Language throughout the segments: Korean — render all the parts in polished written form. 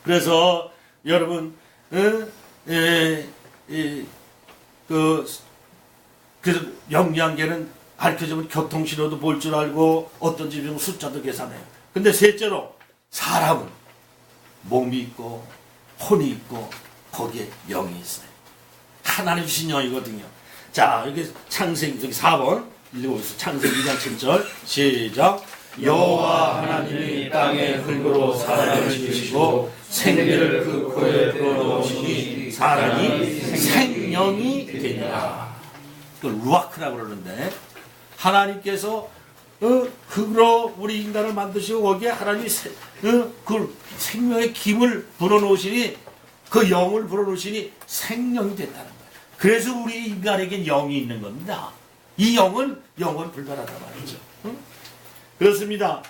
그래서 여러분 그래서 영양계는 가르쳐주면 교통신호도 볼 줄 알고 어떤 집은 숫자도 계산해요. 근데 셋째로 사람은 몸이 있고 혼이 있고 거기에 영이 있어요. 하나님 주신 영이거든요. 자, 여기 창세기 여기 4번 읽어보세요. 창세기 2장 7절 시작. 여호와 하나님이 땅의 흙으로 사람을 지으시고 생기를 그 코에 불어넣으시니 사람이 생명이 되니라. 그걸 루아크라고 그러는데 하나님께서 흙으로 우리 인간을 만드시고 거기에 하나님이 그 생명의 김을 불어넣으시니 그 영을 불어넣으시니 생명이 됐다는 거예요. 그래서 우리 인간에게 영이 있는 겁니다. 이 영은 영원 불변하다 말이죠. 그렇습니다.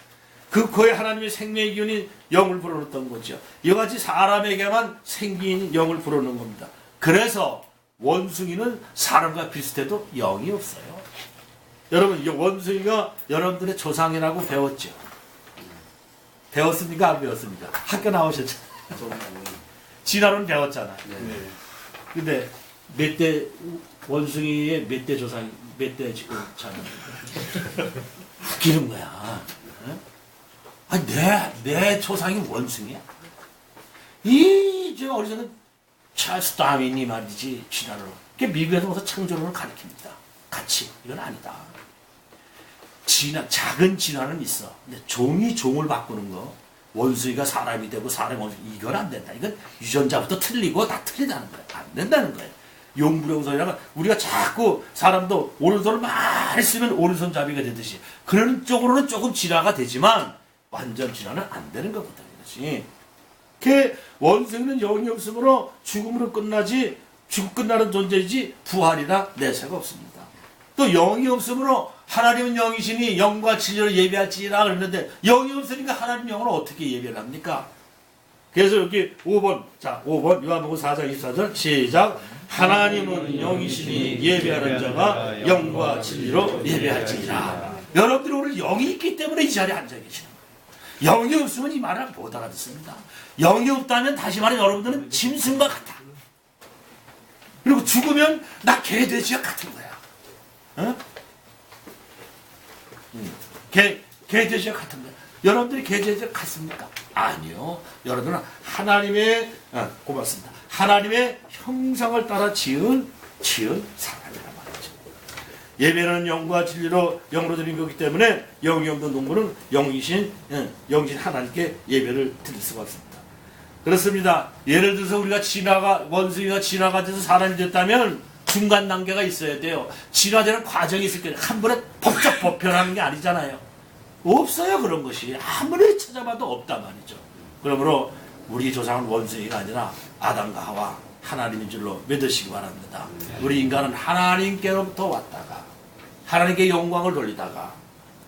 그 코에 하나님의 생명의 기운이 영을 불어넣었던 거죠. 이와 같이 사람에게만 생긴 영을 불어넣는 겁니다. 그래서 원숭이는 사람과 비슷해도 영이 없어요. 여러분, 원숭이가 여러분들의 조상이라고 배웠죠? 배웠습니까? 안 배웠습니까? 학교 나오셨죠? 진화론 배웠잖아요. 근데 몇 대 원숭이의 몇 대 조상, 몇 대 지금 자녀 웃기는 거야. 아니, 내 조상이 원숭이야? 저 어디서는 찰스 다윈이 말이지, 진화론. 그게 미국에서 와서 창조론을 가르칩니다. 같이. 이건 아니다. 작은 진화는 있어. 근데 종이 종을 바꾸는 거, 원숭이가 사람이 되고 사람이 원숭이, 이건 안 된다. 이건 유전자부터 틀리고 다 틀리다는 거예요. 안 된다는 거예요. 용불용선이라면 우리가 자꾸 사람도 오른손을 많이 쓰면 오른손잡이가 되듯이 그런 쪽으로는 조금 진화가 되지만 완전 진화는 안 되는 거거든요. 이것이. 원숭이는 영이 없으므로 죽음으로 끝나지, 죽고 끝나는 존재이지 부활이나 내세가 없습니다. 또 영이 없으므로 하나님은 영이시니 영과 진리를 예배할지라 그랬는데 영이 없으니까 하나님 영을 어떻게 예배를 합니까? 그래서 여기 5번, 자 5번 요한복음 4장 24절 시작. 하나님은 영이시니 예배하는 자가 영과 진리로 예배할지라. 여러분들이 오늘 영이 있기 때문에 이 자리에 앉아 계시는 거예요. 영이 없으면 이 말을 못 알아듣습니다. 영이 없다면 다시 말해 여러분들은 짐승과 같아. 그리고 죽으면 나 개돼지와 같은 거야. 어? 개돼지와 같은 거야. 여러분들이 개돼지와 같습니까? 아니요. 여러분은 하나님의 고맙습니다. 하나님의 형상을 따라 지은 사람이란 말이죠. 예배는 영과 진리로 영으로 드린 거기 때문에 영이 없는 동물은 영이신 하나님께 예배를 드릴 수가 없습니다. 그렇습니다. 예를 들어서 우리가 원숭이가 진화가 돼서 사람이 됐다면 중간 단계가 있어야 돼요. 진화되는 과정이 있을 거예요. 한 번에 법적 보편하는 게 아니잖아요. 없어요. 그런 것이. 아무리 찾아봐도 없단 말이죠. 그러므로 우리 조상은 원숭이가 아니라 아담과 하와 하나님인 줄로 믿으시기 바랍니다. 우리 인간은 하나님께로부터 왔다가 하나님께 영광을 돌리다가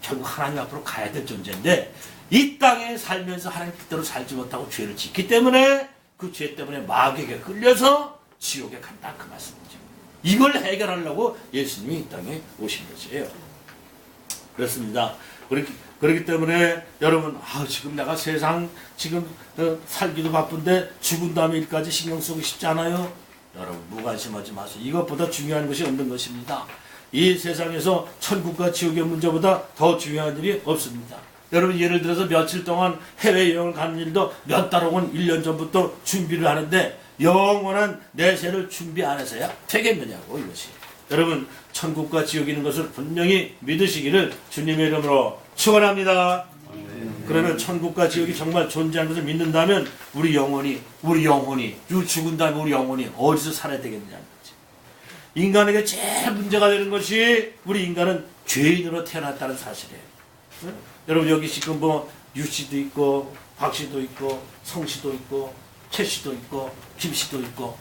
결국 하나님 앞으로 가야 될 존재인데 이 땅에 살면서 하나님 뜻대로 살지 못하고 죄를 짓기 때문에 그 죄 때문에 마귀에게 끌려서 지옥에 간다 그 말씀이죠. 이걸 해결하려고 예수님이 이 땅에 오신 것이에요. 그렇습니다. 그렇기 때문에 여러분 지금 내가 세상 지금 살기도 바쁜데 죽은 다음에 일까지 신경 쓰고 싶지 않아요? 여러분 무관심하지 마세요. 이것보다 중요한 것이 없는 것입니다. 이 세상에서 천국과 지옥의 문제보다 더 중요한 일이 없습니다. 여러분 예를 들어서 며칠 동안 해외여행을 가는 일도 몇 달 혹은 1년 전부터 준비를 하는데 영원한 내세를 준비 안 해서야 되겠느냐고 이것이. 여러분 천국과 지옥이 있는 것을 분명히 믿으시기를 주님의 이름으로 축원합니다. 그러면 천국과 지옥이 정말 존재하는 것을 믿는다면 우리 영혼이 죽은 다음에 우리 영혼이 어디서 살아야 되겠느냐는 거지. 인간에게 제일 문제가 되는 것이 우리 인간은 죄인으로 태어났다는 사실이에요. 여러분 여기 지금 유씨도 있고 박씨도 있고 성씨도 있고 최씨도 있고 김씨도 있고.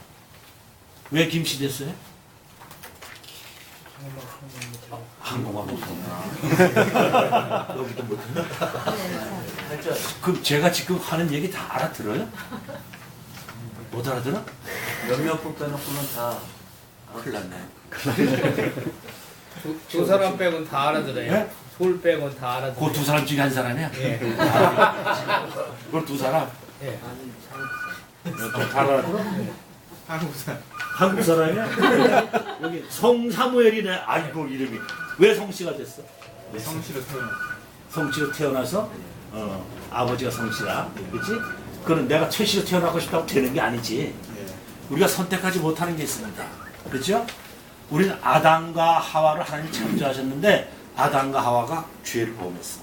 왜 김씨 됐어요? 한국말 못하구나. 여기도 못하나? 그럼 제가 지금 하는 얘기 다 알아들어요? 못 알아들어? 몇몇 분 빼놓고는 다 큰일 났네. 두 사람 빼곤 다 알아들어요. 네? 돌 빼곤 다 알아들어요. 그 두 사람 중에 한 사람이야? 예. 그럼 두 사람? 예. 잘 알아들어? 한국 사람이야? 여기 성사무엘이네. 아이고 이름이 왜 성씨가 됐어? 성씨로 태어나서 아버지가 성씨라, 그렇지? 그건 내가 최씨로 태어나고 싶다고 되는 게 아니지. 우리가 선택하지 못하는 게 있습니다. 그렇죠? 우리는 아담과 하와를 하나님 창조하셨는데 아담과 하와가 죄를 범했어.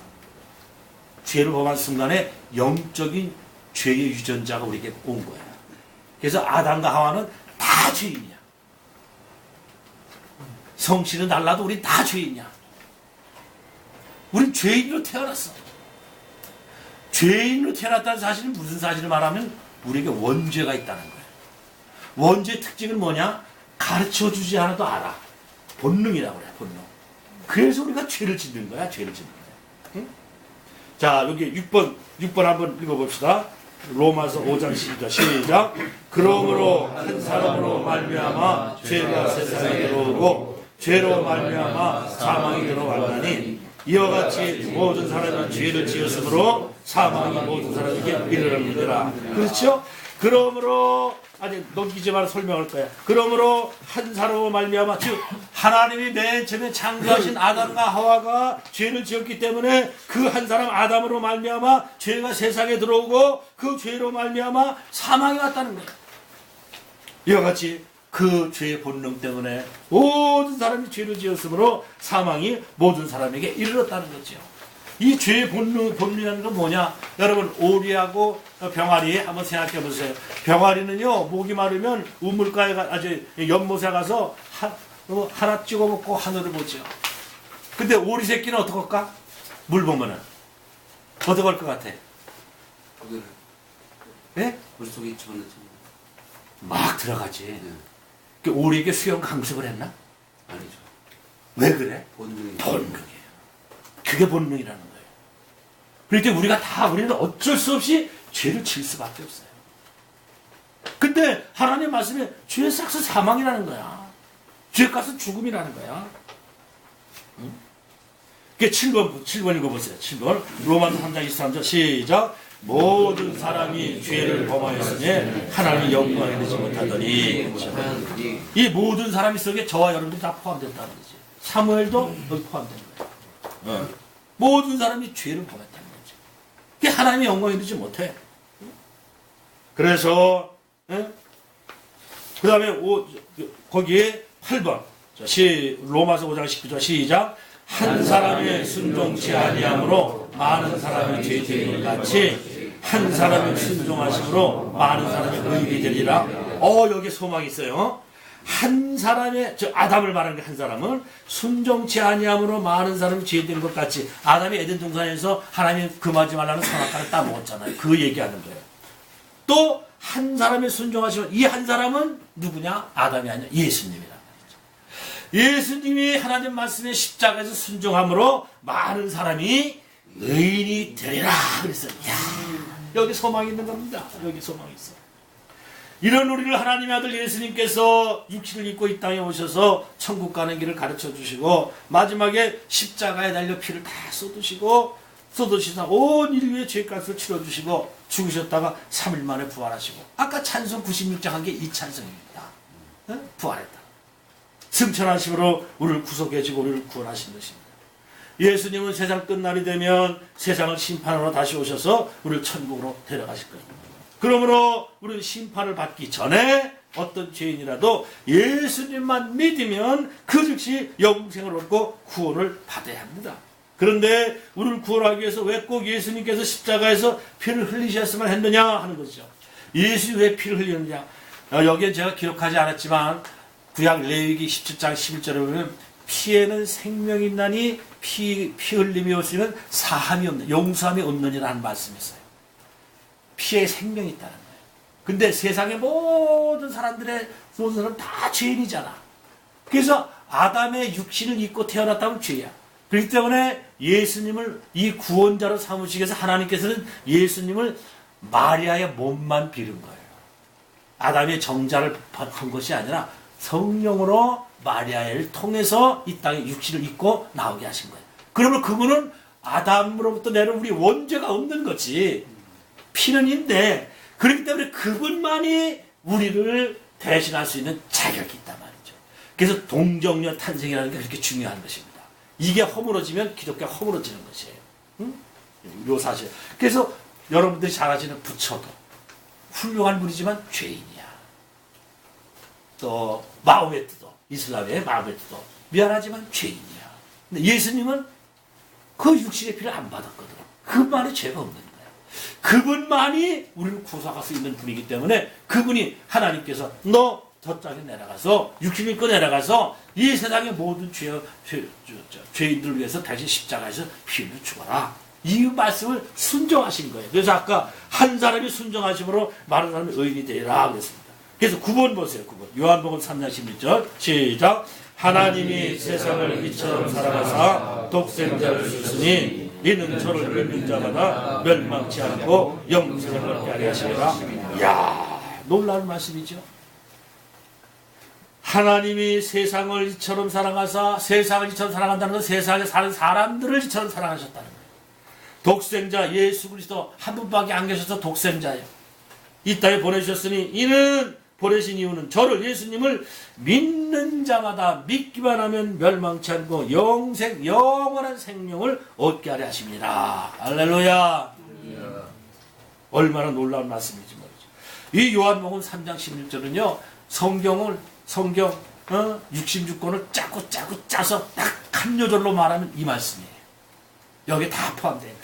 죄를 범한 순간에 영적인 죄의 유전자가 우리에게 온 거야. 그래서 아담과 하와는 다 죄인이야. 성씨는 달라도 우린 다 죄인이야. 우린 죄인으로 태어났어. 죄인으로 태어났다는 사실은 무슨 사실을 말하면 우리에게 원죄가 있다는 거야. 원죄의 특징은 뭐냐? 가르쳐주지 않아도 알아. 본능이라고 그래, 본능. 그래서 우리가 죄를 짓는 거야, 죄를 짓는 거야. 응? 자, 여기 6번 한번 읽어봅시다. 로마서 5장 12절 시작. 그러므로 한 사람으로 말미암아 죄가 세상에 들어오고 죄로 말미암아 사망이 들어왔나니 이와 같이 모든 사람이 죄를 지었으므로 사망이 모든 사람에게 이르렀느니라. 그렇죠? 그러므로 아니 넘기지 말아 설명할 거야. 그러므로 한 사람으로 말미암아 즉 하나님이 맨 처음에 창조하신 아담과 하와가 죄를 지었기 때문에 그 한 사람 아담으로 말미암아 죄가 세상에 들어오고 그 죄로 말미암아 사망이 왔다는 거야. 이와 같이 그 죄의 본능 때문에 모든 사람이 죄를 지었으므로 사망이 모든 사람에게 이르렀다는 거죠. 이 죄의 본능이라는 건 뭐냐? 여러분 오리하고 병아리 한번 생각해 보세요. 병아리는요 목이 마르면 우물가에 연못에 가서 하나 찍어 먹고 하늘을 보죠. 근데 오리 새끼는 어떻게 할까? 물 보면은 어떻게 할 것 같아? 거기를 예? 물속에 집어넣죠. 막 들어가지. 그 오리에게 수영 강습을 했나? 아니죠. 왜 그래? 본능이. 본능이에요. 그게 본능이라는 거예요. 그러니까 우리는 어쩔 수 없이 죄를 질 수밖에 없어요. 근데 하나님 말씀에 죄의 삭스 사망이라는 거야. 죄의 값은 죽음이라는 거야. 응? 그게 7번 읽어보세요. 7번. 로마서 3장 23절 시작. 모든 사람이 죄를 범하였으니 하나님의 영광에 이르지 못하더니. 그렇죠? 이 모든 사람이 속에 저와 여러분들이 다 포함된다는 거지. 사무엘도 여기 포함된 거예요. 모든 사람이 죄를 범했다는 거지. 그게 하나님의 영광에 이르지 못해. 그래서 그 다음에 거기에 8번 로마서 5장 19절 시작. 한 사람의 순종치 아니함으로 많은 사람이 죄되는 것 같이 한 사람이 순종하심으로 많은 사람이 의인이 되리라. 여기 소망이 있어요. 한 사람의 아담을 말하는 게 한 사람은 순종치 아니함으로 많은 사람이 죄된 것 같이 아담이 에덴 동산에서 하나님이 금하지 말라는 선악과를 따먹었잖아요. 그 얘기하는 거예요. 또 한 사람의 순종하시면 이 한 사람은 누구냐? 아담이 아니라 예수님이란 말이죠. 예수님이 하나님 말씀에 십자가에서 순종함으로 많은 사람이 의인이 되리라 그랬어요. 여기 소망이 있는 겁니다. 여기 소망이 있어요. 이런 우리를 하나님의 아들 예수님께서 육신을 입고 이 땅에 오셔서 천국 가는 길을 가르쳐 주시고 마지막에 십자가에 달려 피를 다 쏟으시사 온 인류의 죄값을 치러주시고 죽으셨다가 3일 만에 부활하시고 아까 찬송 96장 한 게 이 찬송입니다. 부활했다. 승천하심으로 우리를 구속해주고 우리를 구원하신 것입니다. 예수님은 세상 끝날이 되면 세상을 심판하러 다시 오셔서 우리를 천국으로 데려가실 겁니다. 그러므로 우리는 심판을 받기 전에 어떤 죄인이라도 예수님만 믿으면 그 즉시 영생을 얻고 구원을 받아야 합니다. 그런데 우리를 구원하기 위해서 왜 꼭 예수님께서 십자가에서 피를 흘리셨으면 했느냐 하는 것이죠. 예수님이 왜 피를 흘렸느냐. 여기에 제가 기록하지 않았지만 구약 레위기 17장 11절에 보면 피에는 생명이 있나니 피 흘림이 없으면 사함이 없는 용서함이 없느니라 하는 말씀이 있어요. 피에 생명이 있다는 거예요. 근데 세상의 모든 사람 다 죄인이잖아. 그래서 아담의 육신을 입고 태어났다면 죄야. 그렇기 때문에 예수님을 이 구원자로 삼으시기 위해서 하나님께서는 예수님을 마리아의 몸만 비른 거예요. 아담의 정자를 한 것이 아니라 성령으로 마리아를 통해서 이 땅에 육신을 입고 나오게 하신 거예요. 그러면 그분은 아담으로부터 내려온 우리 원죄가 없는 거지. 필연인데 그렇기 때문에 그분만이 우리를 대신할 수 있는 자격이 있단 말이죠. 그래서 동정녀 탄생이라는 게 그렇게 중요한 것입니다. 이게 허물어지면 기독교가 허물어지는 것이에요. 응? 요 사실. 그래서 여러분들이 잘 아시는 부처도 훌륭한 분이지만 죄인이야. 또 마호메트도 이슬람의 마호메트도 미안하지만 죄인이야. 근데 예수님은 그 육신의 피를 안 받았거든. 그분만이 죄가 없는 거야. 그분만이 우리를 구속할 수 있는 분이기 때문에 그분이 하나님께서 너 저 땅에 내려가서 육신을 입고 내려가서 이 세상의 모든 죄인들을 위해서 다시 십자가에서 피 흘려 죽어라. 이 말씀을 순종하신 거예요. 그래서 아까 한 사람이 순종하심으로 많은 사람이 의인이 되리라 그랬습니다. 그래서 9번 보세요. 9번. 요한복음 3장 16절 시작. 하나님이 세상을 이처럼 사랑하사 독생자를 주시니 이는 저를 믿는 자마다 멸망치 않고 영생을 얻게 하려 하시리라. 이야, 놀라운 말씀이죠. 하나님이 세상을 이처럼 사랑하사, 세상을 이처럼 사랑한다는 건 세상에 사는 사람들을 이처럼 사랑하셨다는 거예요. 독생자 예수 그리스도 한 분밖에 안 계셔서 독생자예요. 이 땅에 보내주셨으니 이는 보내신 이유는 저를 예수님을 믿는 자마다 믿기만 하면 멸망치 않고 영원한 생명을 얻게 하려 하십니다. 할렐루야. 얼마나 놀라운 말씀인지 말이죠. 이 요한복음 3장 16절은요. 성경 66권을 짜서 딱 한 요절로 말하면 이 말씀이에요. 여기 다 포함되어 있는.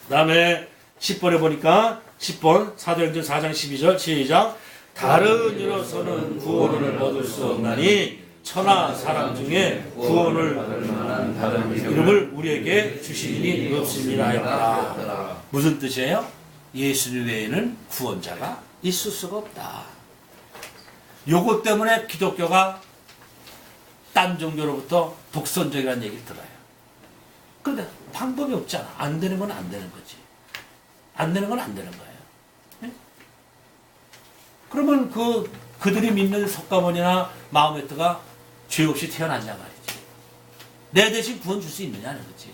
그 다음에 10번에 보니까 10번 사도행전 4장 12절 시작. 다른 이로서는 구원을 얻을 수 없나니 천하 사람 중에 구원을 받을 만한 다른 이름을 우리에게 주신 이는 없습니다 하였다. 무슨 뜻이에요? 예수님 외에는 구원자가 있을 수가 없다. 요것 때문에 기독교가 딴 종교로부터 독선적이라는 얘기를 들어요. 그런데 방법이 없잖아. 안 되는 건 안 되는 거지. 안 되는 건 안 되는 거예요. 네? 그러면 그들이 믿는 석가모니나 마호메트가 죄 없이 태어났냐 말이지. 내 대신 구원 줄 수 있느냐는 거지.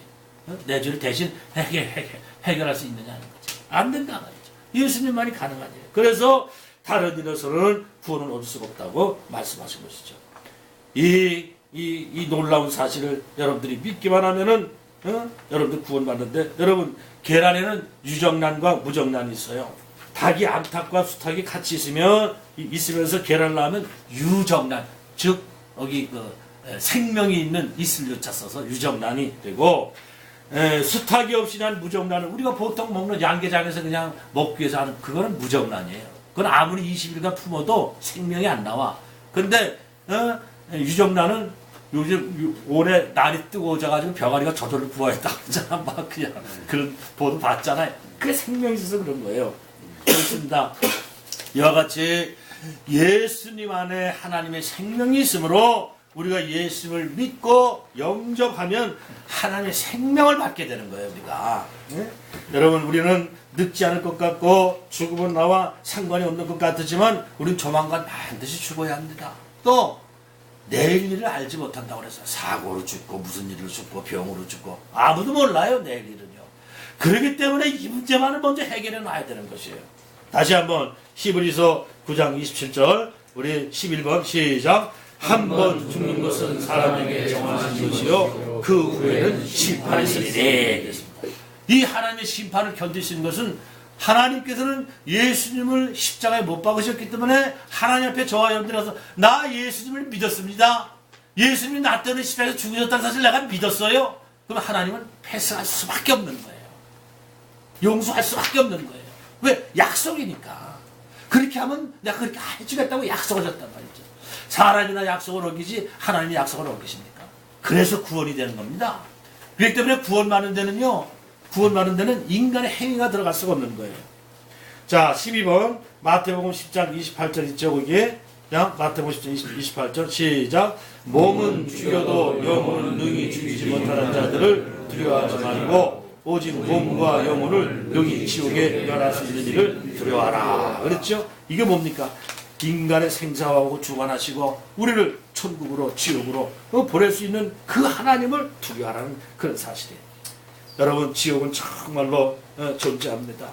내 죄를 대신 해결할 수 있느냐는 거지. 안 된다 말이죠. 예수님만이 가능한 일이에요. 그래서 다른 일에서는 구원을 얻을 수가 없다고 말씀하신 것이죠. 이 놀라운 사실을 여러분들이 믿기만 하면은, 여러분들 구원받는데, 여러분, 계란에는 유정란과 무정란이 있어요. 닭이 암탉과 수탉이 같이 있으면서 계란을 낳으면 유정란, 즉, 여기 생명이 있는 이슬 요자 써서 유정란이 되고, 수탉이 없이 난 무정란은 우리가 보통 먹는 양계장에서 그냥 먹기 위해서 하는 그거는 무정란이에요. 그건 아무리 20일간 품어도 생명이 안 나와. 근데 유정란은 요즘 올해 날이 뜨거워져가지고 병아리가 저절로 부화했다고 하잖아. 막 그냥 그런 보도 봤잖아요. 그게 생명이 있어서 그런 거예요. 그렇습니다. 이와 같이 예수님 안에 하나님의 생명이 있으므로 우리가 예수를 믿고 영접하면 하나님의 생명을 받게 되는 거예요. 우리가. 네? 여러분 우리는 늙지 않을 것 같고 죽음은 나와 상관이 없는 것 같지만 우리는 조만간 반드시 죽어야 합니다. 또 내일 일을 알지 못한다고 그래서 사고로 죽고 무슨 일로 죽고 병으로 죽고 아무도 몰라요. 내일 일은요. 그렇기 때문에 이 문제만을 먼저 해결해 놔야 되는 것이에요. 다시 한번 히브리서 9장 27절 우리 11번 시작. 한 번 죽는 것은 사람에게 정하신 것이요 그 후에는 심판이 있으리니. 이 하나님의 심판을 견딜 수 있는 것은 하나님께서는 예수님을 십자가에 못 박으셨기 때문에 하나님 앞에 저와 여러분들이 와서 나 예수님을 믿었습니다. 예수님이 나 때문에 십자가에서 죽으셨다는 사실 내가 믿었어요. 그럼 하나님은 패스할 수밖에 없는 거예요. 용서할 수밖에 없는 거예요. 왜? 약속이니까. 그렇게 하면 내가 그렇게 해주겠다고 약속을 줬단 말이죠. 사람이나 약속을 어기지 하나님이 약속을 어기십니까? 그래서 구원이 되는 겁니다. 그렇기 때문에 구원받는 데는 인간의 행위가 들어갈 수가 없는 거예요. 자, 12번 마태복음 10장 28절 있죠, 거기에. 마태복음 10장 28절 시작. 몸은 죽여도 영혼은 능히 죽이지 못하는 자들을 두려워하지 말고 오직 몸과 영혼을 여기 지옥에 연할 수 있는 일을 두려워하라. 그랬죠? 이게 뭡니까? 인간의 생사하고 주관하시고 우리를 천국으로 지옥으로 보낼 수 있는 그 하나님을 두려워하라는 그런 사실이에요. 여러분 지옥은 정말로 존재합니다.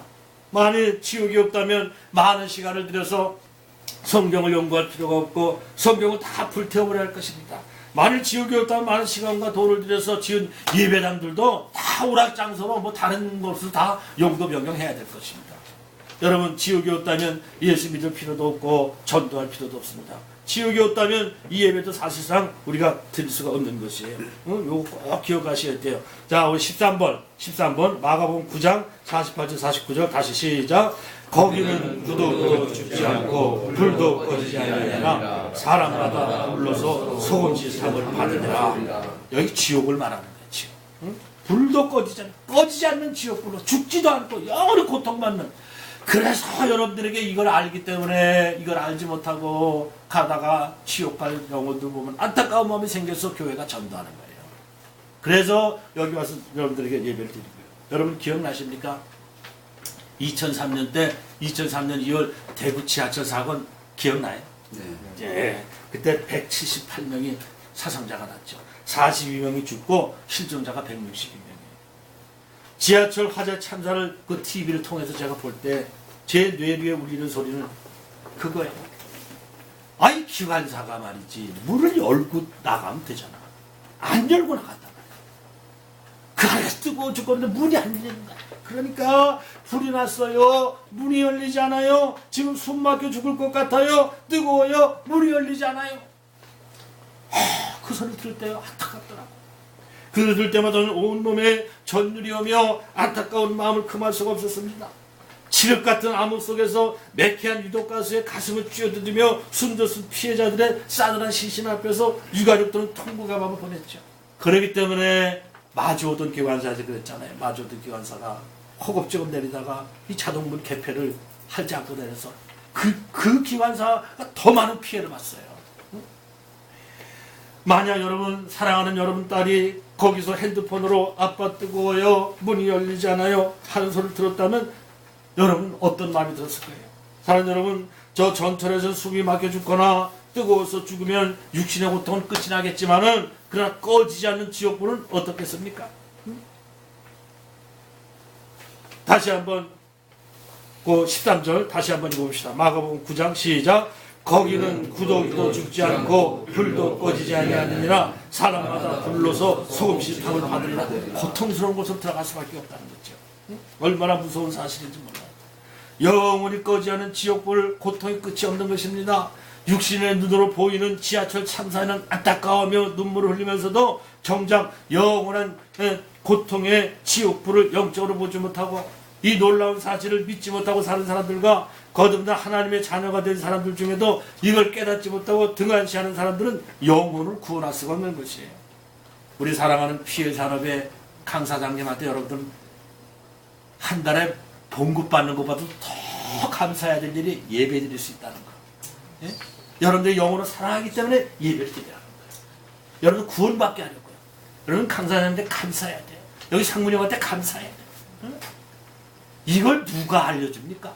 만일 지옥이 없다면 많은 시간을 들여서 성경을 연구할 필요가 없고 성경을 다 불태워버려야 할 것입니다. 만일 지옥이 없다면 많은 시간과 돈을 들여서 지은 예배당들도 다 오락장소로 뭐 다른 것을 다 용도 변경해야 될 것입니다. 여러분, 지옥이 없다면 예수 믿을 필요도 없고 전도할 필요도 없습니다. 지옥이 없다면 이 예배도 사실상 우리가 드릴 수가 없는 것이에요. 요거 꼭 기억하셔야 돼요. 자, 우리 13번 마가복음 9장 48절 49절 다시 시작. 거기는 구도 죽지 않고 불도 꺼지지 않으리라. 사람마다 불러서 소금지 상을 받으리라. 여기 지옥을 말하는 거예요. 지옥. 불도 꺼지지 않는 지옥불로 죽지도 않고 영원히 고통받는. 그래서 여러분들에게 이걸 알기 때문에 이걸 알지 못하고 가다가 지옥 갈 영혼들 보면 안타까운 마음이 생겨서 교회가 전도하는 거예요. 그래서 여기 와서 여러분들에게 예배를 드리고요. 여러분 기억나십니까? 2003년 2월 대구 지하철 사건 기억나요? 네. 예. 그때 178명이 사상자가 났죠. 42명이 죽고 실종자가 162명이에요. 지하철 화재 참사를 그 TV를 통해서 제가 볼 때 제 뇌 위에 울리는 소리는 그거예요. 아이 기관사가 말이지 문을 열고 나가면 되잖아. 안 열고 나갔단 말이야. 그 안에서 뜨거워 죽었는데 문이 안 열리는 거야. 그러니까 불이 났어요. 문이 열리지 않아요. 지금 숨 막혀 죽을 것 같아요. 뜨거워요. 문이 열리지 않아요. 그 소리 들을 때 안타깝더라고. 그 들을 때마다 온몸에 전율이 오며 안타까운 마음을 금할 수가 없었습니다. 칠흑 같은 암흑 속에서 매캐한 유독가수의 가슴을 쥐어뜯으며 숨졌은 피해자들의 싸늘한 시신 앞에서 유가족들은 통곡의 밤을 보냈죠. 그렇기 때문에 마주오던 기관사한테 그랬잖아요. 마주오던 기관사가 허겁지겁 내리다가 이 자동문 개폐를 하지 않고 내려서 그 기관사가 더 많은 피해를 봤어요. 만약 여러분, 사랑하는 여러분 딸이 거기서 핸드폰으로 아빠 뜨거워요, 문이 열리지 않아요 하는 소리를 들었다면 여러분 어떤 마음이 들었을 거예요? 사랑하는 여러분, 저 전철에서 숨이 막혀 죽거나 뜨거워서 죽으면 육신의 고통은 끝이 나겠지만은 그러나 꺼지지 않는 지옥불은 어떻겠습니까? 다시 한번 그 13절 다시 한번 읽어봅시다. 마가복음 9장 시작. 거기는 구도 죽지 않고 불도 꺼지지 아니하느니라. 사람마다 불러서 소금씩 탕을 받으리라. 고통스러운 곳으로 들어갈 수밖에 없다는 거죠. 얼마나 무서운 사실인지 몰라요. 영원히 꺼지지 않은 지옥불, 고통이 끝이 없는 것입니다. 육신의 눈으로 보이는 지하철 참사에는 안타까워하며 눈물을 흘리면서도 정작 영원한 고통의 지옥불을 영적으로 보지 못하고 이 놀라운 사실을 믿지 못하고 사는 사람들과 거듭나 하나님의 자녀가 된 사람들 중에도 이걸 깨닫지 못하고 등한시하는 사람들은 영혼을 구원할 수가 없는 것이에요. 우리 사랑하는 피해 산업의 강 사장님한테 여러분들 한 달에 봉급 받는 것보다 더 감사해야 될 일이 예배 드릴 수 있다는 거. 예? 여러분들이 영혼을 사랑하기 때문에 예배를 드리라는 거예요. 여러분 구원받게 하려고요. 여러분 강 사장님한테 감사해야 돼요. 여기 상무님한테 감사해야 돼요. 응? 이걸 누가 알려줍니까?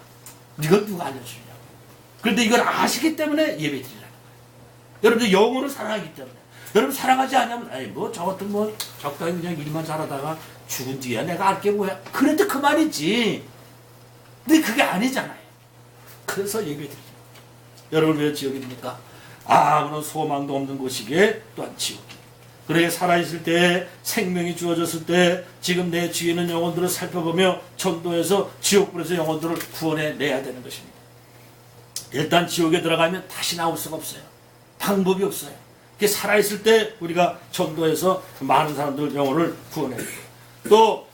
이걸 누가 알려주냐고. 그런데 이걸 아시기 때문에 예배 드리라는 거예요. 여러분들 영혼을 사랑하기 때문에. 여러분 사랑하지 않으면 아이 뭐 저 같은 뭐 적당히 그냥 일만 잘하다가 죽은 뒤에 내가 알게 뭐야. 그래도 그만이지. 근데 그게 아니잖아요. 그래서 예배 드립니다. 여러분 왜 지옥입니까? 아무런 소망도 없는 곳이기에 또한 지옥. 그래 살아있을 때 생명이 주어졌을 때 지금 내 뒤에 있는 영혼들을 살펴보며 전도해서 지옥불에서 영혼들을 구원해내야 되는 것입니다. 일단 지옥에 들어가면 다시 나올 수가 없어요. 방법이 없어요. 살아있을 때 우리가 전도해서 많은 사람들 영혼을 구원해야 돼요. 또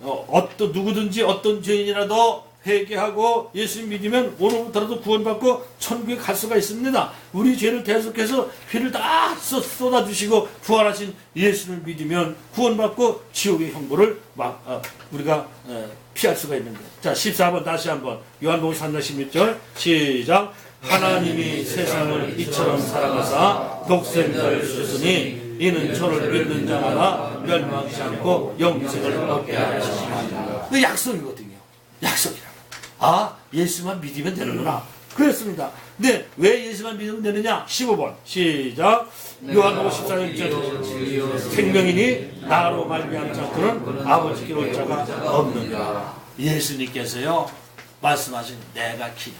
어떤 누구든지 어떤 죄인이라도 회개하고 예수 믿으면 오늘부터라도 구원받고 천국에 갈 수가 있습니다. 우리 죄를 계속해서 피를 다 쏟아주시고 부활하신 예수를 믿으면 구원받고 지옥의 형벌을 우리가 피할 수가 있는 거예요. 자 14번 다시 한번 요한복음 3장 16절 시작. 하나님이 세상을 이처럼 사랑하사 독생자를 주셨으니 이는 저를 믿는 자마다 멸망치 않고 영생을 얻게 하시니라. 그 약속이거든요. 약속이라. 예수만 믿으면 되는구나. 그랬습니다. 근데 왜 예수만 믿으면 되느냐? 15번 시작. 요한복음 14장 1절 생명이니 나로 말미암지 않고는 아버지께 올 자가 없느니라. 예수님께서요 말씀하신 내가 길이